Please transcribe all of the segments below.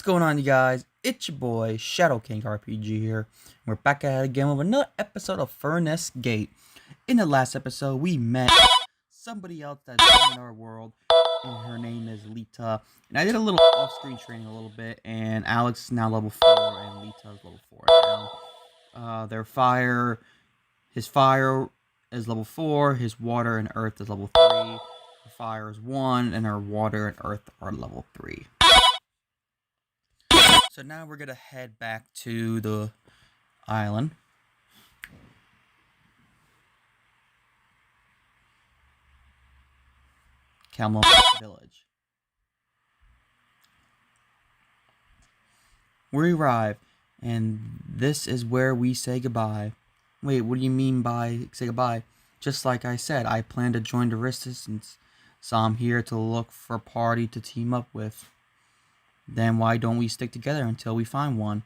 going on, you guys? It's your boy, Shadow King RPG here. We're back at it again with another episode of Furnace Gate. In the last episode, we met somebody else that's in our world, and her name is Lita. And I did a little off-screen training a little bit, and Alex is now level 4, and Lita is level 4 now. His fire is level 4, his water and earth is level 3, her fire is 1, and her water and earth are level 3. So now we're gonna head back to the island. Camel Village. We arrive, and this is where we say goodbye. Wait, what do you mean by say goodbye? Just like I said, I plan to join the resistance, so I'm here to look for a party to team up with. Then why don't we stick together until we find one?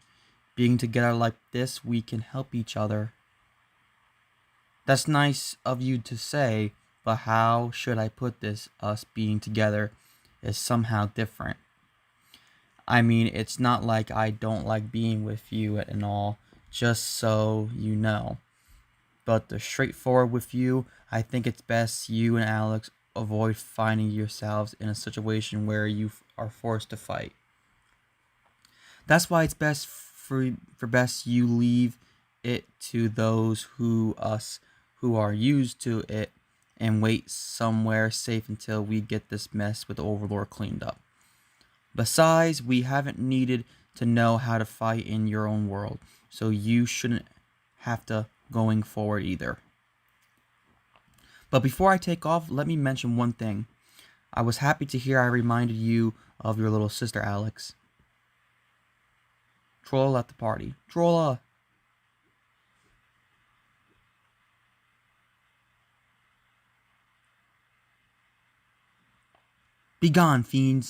Being together like this, we can help each other. That's nice of you to say, but how should I put this? Us being together is somehow different. I mean, it's not like I don't like being with you and all, just so you know. But the straightforward with you, I think it's best you and Alex avoid finding yourselves in a situation where you are forced to fight. That's why it's best for best you leave it to those who are used to it and wait somewhere safe until we get this mess with the Overlord cleaned up. Besides, we haven't needed to know how to fight in your own world, so you shouldn't have to going forward either. But before I take off, let me mention one thing. I was happy to hear I reminded you of your little sister, Alex. Troll at the party. Trolla! Be gone, fiends!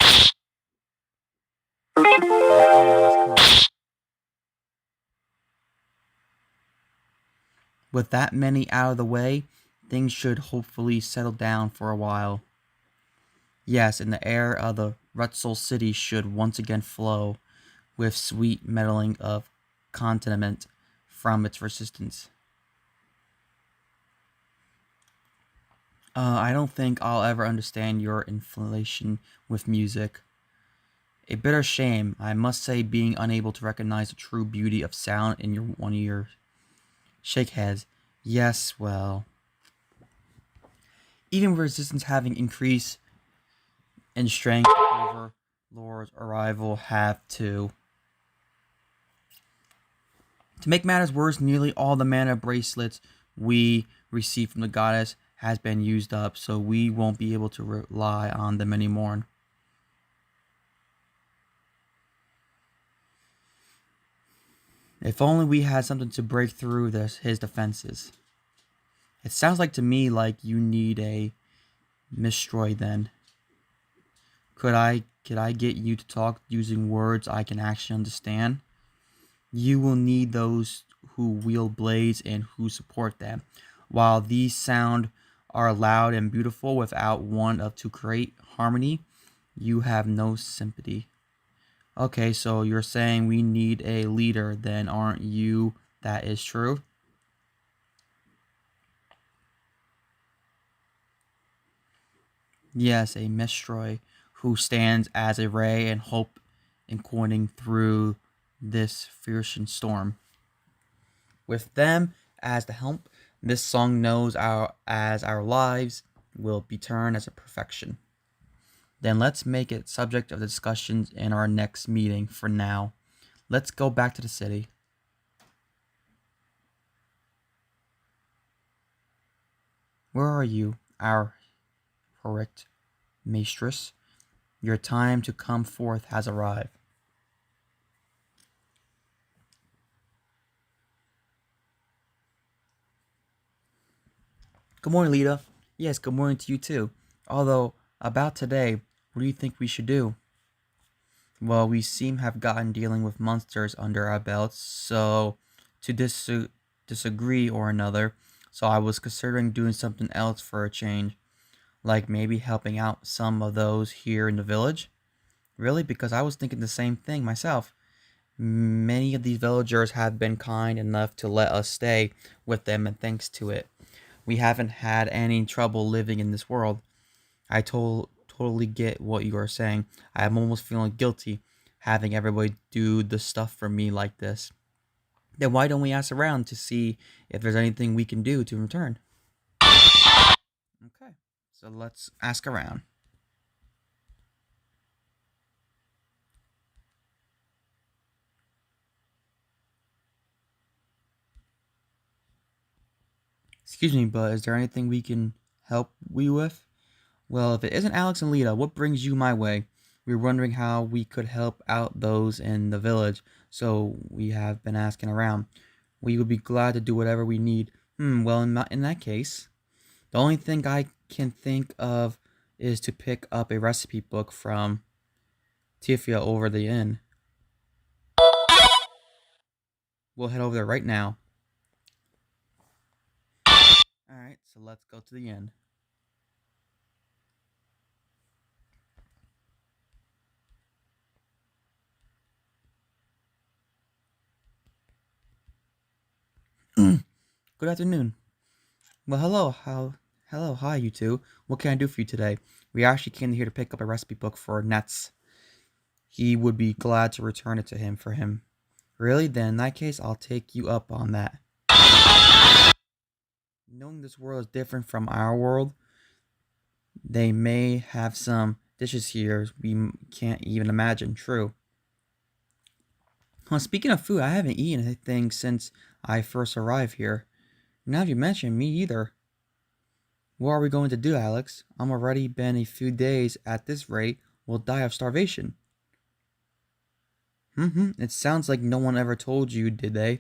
With that many out of the way, things should hopefully settle down for a while. Yes, and the air of the Rutzel city should once again flow with sweet meddling of condiment from its resistance. I don't think I'll ever understand your inflation with music. A bitter shame, I must say, being unable to recognize the true beauty of sound in one of your shake heads. Yes, well, even with resistance having increased in strength over Lord's arrival have to. To make matters worse, nearly all the mana bracelets we received from the goddess has been used up, so we won't be able to rely on them anymore. If only we had something to break through his defenses. It sounds like to me like you need a Mistroy then. Could I get you to talk using words I can actually understand? You will need those who wield blades and who support them. While these sound are loud and beautiful without one of to create harmony, you have no sympathy. Okay, so you're saying we need a leader, then aren't you? That is true. Yes, a Mistroy who stands as a ray and hope in coining through this fierce storm. With them as the help, this song knows as our lives will be turned as a perfection. Then let's make it subject of discussions in our next meeting. For now, let's go back to the city. Where are you, our heroic mistress? Your time to come forth has arrived. Good morning, Lita. Yes, good morning to you too. Although, about today, what do you think we should do? Well, we seem to have gotten dealing with monsters under our belts, so to disagree or another, so I was considering doing something else for a change, like maybe helping out some of those here in the village. Really? Because I was thinking the same thing myself. Many of these villagers have been kind enough to let us stay with them, and thanks to it, we haven't had any trouble living in this world. Totally get what you are saying. I'm almost feeling guilty having everybody do the stuff for me like this. Then why don't we ask around to see if there's anything we can do to return? Okay, so let's ask around. Excuse me, but is there anything we can help we with? Well, if it isn't Alex and Lita, what brings you my way? We were wondering how we could help out those in the village, so we have been asking around. We would be glad to do whatever we need. Well, in that case, the only thing I can think of is to pick up a recipe book from Tifia over the inn. We'll head over there right now. Alright, so let's go to the inn. Good afternoon. Well, hello, hi, you two. What can I do for you today? We actually came here to pick up a recipe book for Nets. He would be glad to return it to him for him. Really? Then in that case, I'll take you up on that. Knowing this world is different from our world, they may have some dishes here we can't even imagine. True. Well, speaking of food, I haven't eaten anything since I first arrived here. Now that you mention me either. What are we going to do, Alex? I'm already been a few days at this rate. We'll die of starvation. It sounds like no one ever told you, did they?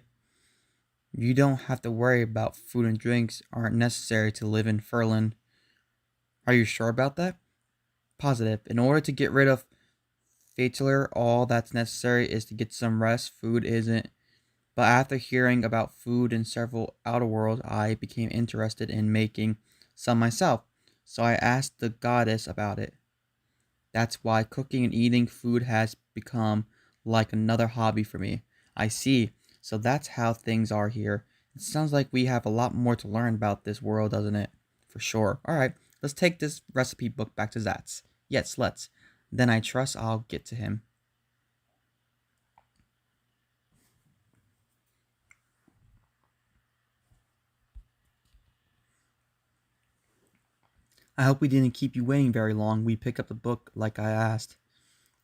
You don't have to worry about food and drinks aren't necessary to live in Furlan. Are you sure about that? Positive. In order to get rid of Fatler, all that's necessary is to get some rest. Food isn't. But after hearing about food in several outer worlds, I became interested in making some myself. So I asked the goddess about it. That's why cooking and eating food has become like another hobby for me. I see. So that's how things are here. It sounds like we have a lot more to learn about this world, doesn't it? For sure. Alright, let's take this recipe book back to Zatz. Yes, let's. Then I trust I'll get to him. I hope we didn't keep you waiting very long. We picked up the book like I asked.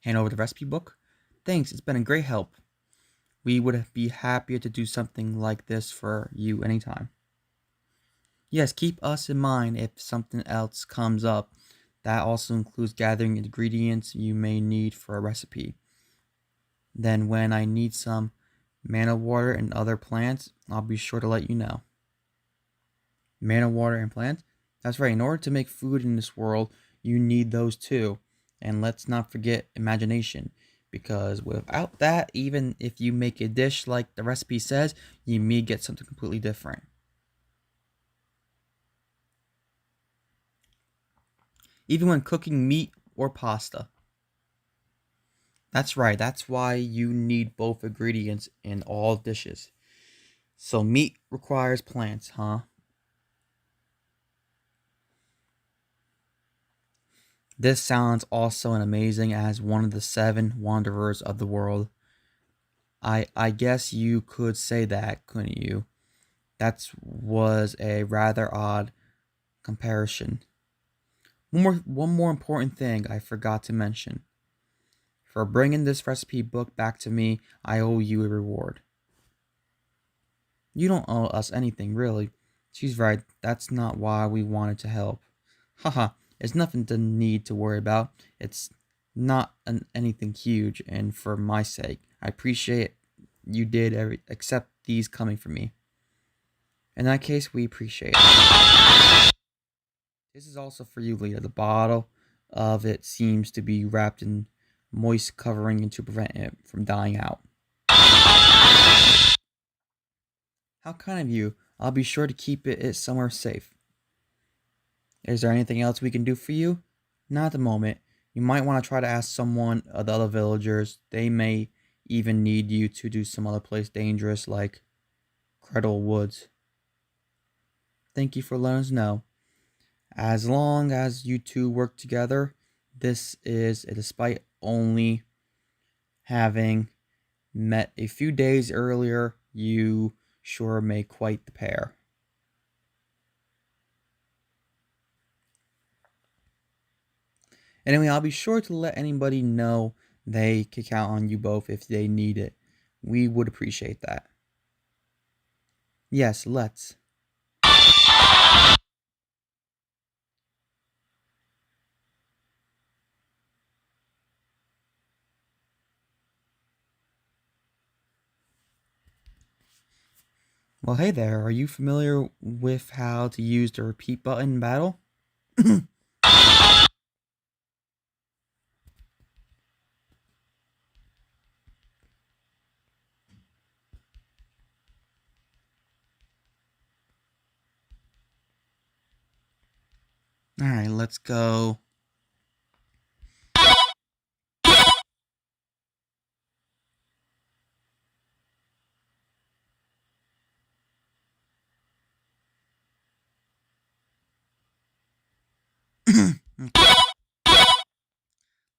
Hand over the recipe book? Thanks, it's been a great help. We would be happier to do something like this for you anytime. Yes, keep us in mind if something else comes up. That also includes gathering ingredients you may need for a recipe. Then, when I need some mana water and other plants, I'll be sure to let you know. Mana water and plants? That's right, in order to make food in this world, you need those too. And let's not forget imagination, because without that, even if you make a dish like the recipe says, you may get something completely different. Even when cooking meat or pasta. That's right, that's why you need both ingredients in all dishes. So meat requires plants, huh? This sounds also amazing as one of the seven wanderers of the world. I guess you could say that, couldn't you? That was a rather odd comparison. One more important thing I forgot to mention. For bringing this recipe book back to me, I owe you a reward. You don't owe us anything, really. She's right, that's not why we wanted to help. Haha, it's nothing to need to worry about. It's not anything huge, and for my sake, I appreciate you did except these coming from me. In that case, we appreciate it. This is also for you, Leah. The bottle of it seems to be wrapped in moist covering to prevent it from dying out. How kind of you. I'll be sure to keep it somewhere safe. Is there anything else we can do for you? Not at the moment. You might want to try to ask someone of the other villagers. They may even need you to do some other place dangerous like Credle Woods. Thank you for letting us know. As long as you two work together, this is, despite only having met a few days earlier, you sure make quite the pair. Anyway, I'll be sure to let anybody know they can count on you both if they need it. We would appreciate that. Yes, let's. Well, hey there, are you familiar with how to use the repeat button in battle? Alright, let's go.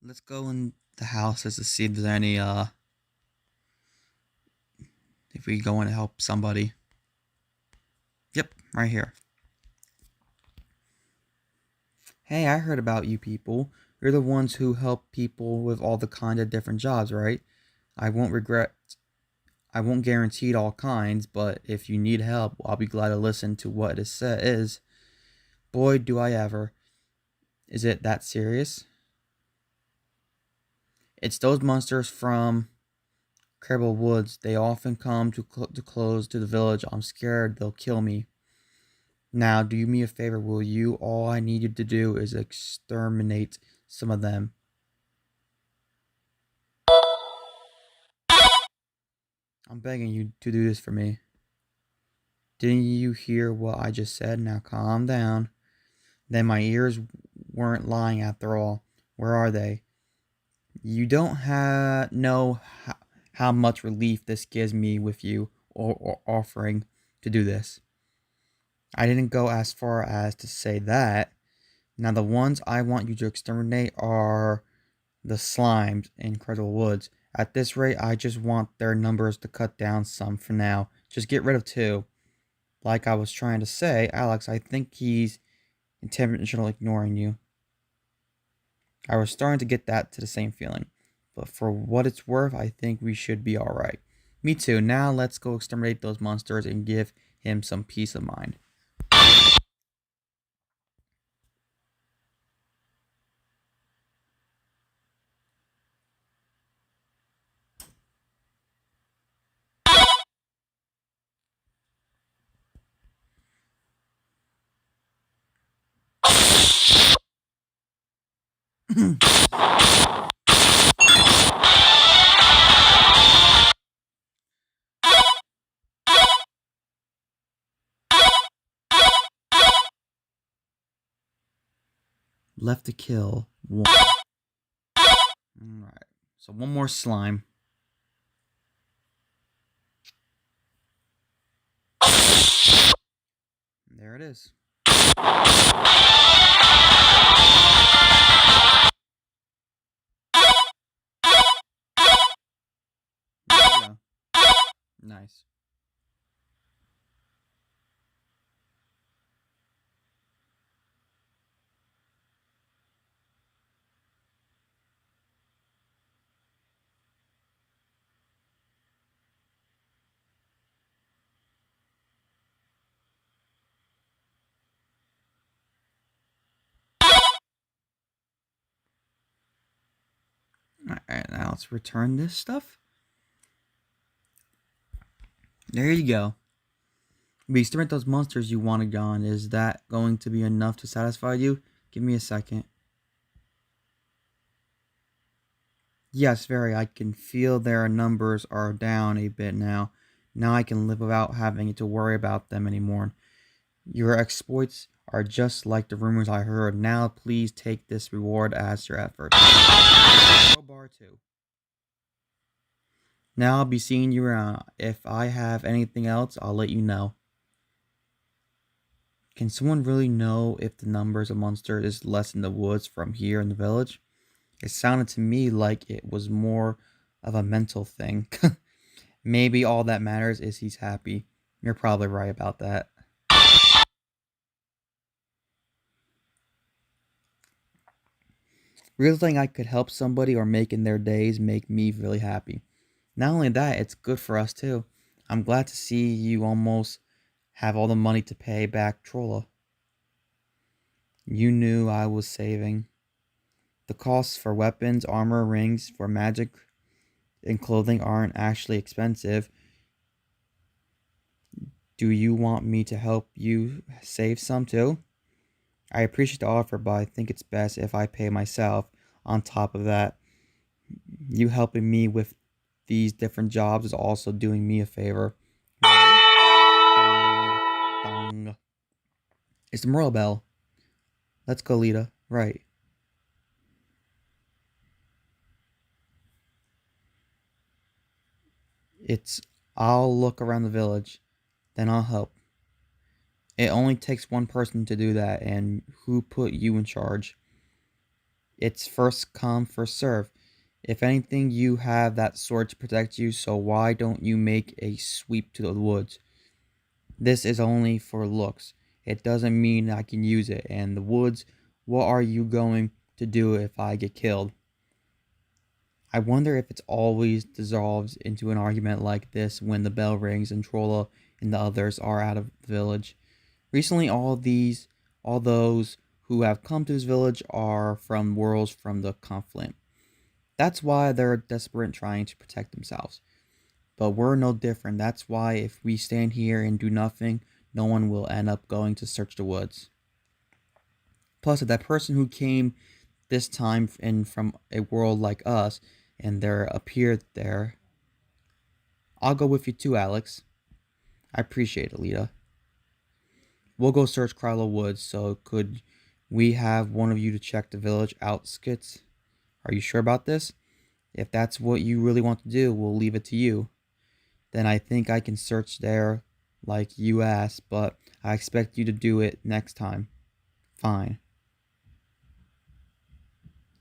Let's go in the houses to see if there's any, if we go in to help somebody. Yep, right here. Hey, I heard about you people. You're the ones who help people with all the kind of different jobs, right? I won't regret I won't guarantee all kinds, but if you need help, I'll be glad to listen to what it is. Boy, do I ever. Is it that serious? It's those monsters from Kerbal Woods. They often come to close to the village. I'm scared they'll kill me. Now, do me a favor, will you? All I need you to do is exterminate some of them. I'm begging you to do this for me. Didn't you hear what I just said? Now calm down. Then my ears weren't lying after all. Where are they? You don't know how much relief this gives me with you or offering to do this. I didn't go as far as to say that. Now the ones I want you to exterminate are the slimes in Crystal Woods. At this rate, I just want their numbers to cut down some for now. Just get rid of 2. Like I was trying to say, Alex, I think he's intentionally ignoring you. I was starting to get that to the same feeling. But for what it's worth, I think we should be alright. Me too. Now let's go exterminate those monsters and give him some peace of mind. Left to kill 1. Alright. So 1 more slime. There it is. There we go. Nice. Alright, now let's return this stuff. There you go. We exterminate those monsters you wanted gone. Is that going to be enough to satisfy you? Give me a second. Yes, very. I can feel their numbers are down a bit now. Now I can live without having to worry about them anymore. Your exploits are just like the rumors I heard. Now please take this reward as your effort. Crowbar 2. Now I'll be seeing you around. If I have anything else, I'll let you know. Can someone really know if the numbers of monsters is less in the woods from here in the village? It sounded to me like it was more of a mental thing. Maybe all that matters is he's happy. You're probably right about that. Realizing I could help somebody or making their days make me really happy. Not only that, it's good for us too. I'm glad to see you almost have all the money to pay back Trolla. You knew I was saving. The costs for weapons, armor, rings, for magic, and clothing aren't actually expensive. Do you want me to help you save some too? I appreciate the offer, but I think it's best if I pay myself. On top of that, you helping me with these different jobs is also doing me a favor. Dong, dong. It's the Merle bell. Let's go, Lita. Right. It's I'll look around the village, then I'll help. It only takes one person to do that, and who put you in charge? It's first come, first serve. If anything, you have that sword to protect you, so why don't you make a sweep to the woods? This is only for looks. It doesn't mean I can use it. And the woods, what are you going to do if I get killed? I wonder if it always dissolves into an argument like this when the bell rings and Trolla and the others are out of the village. Recently, all those who have come to this village are from worlds from the conflict. That's why they're desperate trying to protect themselves. But we're no different. That's why if we stand here and do nothing, no one will end up going to search the woods. Plus, if that person who came this time in from a world like us and there appeared there, I'll go with you too, Alex. I appreciate it, Lita. We'll go search Krylo Woods, so could we have one of you to check the village outskirts? Are you sure about this? If that's what you really want to do, we'll leave it to you. Then I think I can search there like you asked, but I expect you to do it next time. Fine.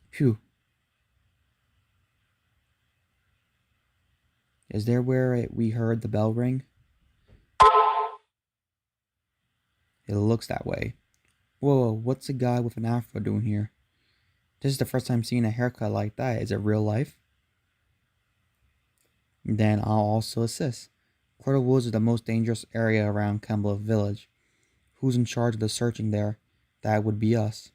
Phew. Is there where we heard the bell ring? It looks that way. Whoa, what's a guy with an afro doing here? This is the first time seeing a haircut like that. Is it real life? Then I'll also assist. Quarter Woods is the most dangerous area around Kembla Village. Who's in charge of the searching there? That would be us.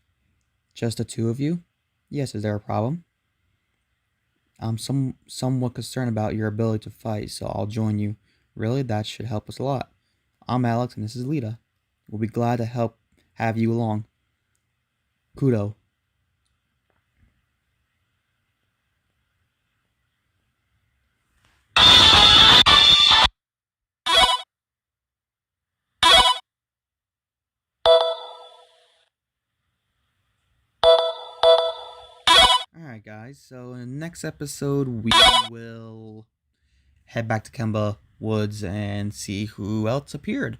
Just the two of you? Yes, is there a problem? I'm somewhat concerned about your ability to fight, so I'll join you. Really, that should help us a lot. I'm Alex, and this is Lita. We'll be glad to have you along. Kudo. Alright, guys, so in the next episode, we will head back to Kemba Woods and see who else appeared.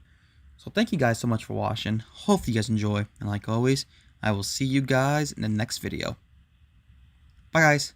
So thank you guys so much for watching. Hope you guys enjoy. And like always, I will see you guys in the next video. Bye, guys.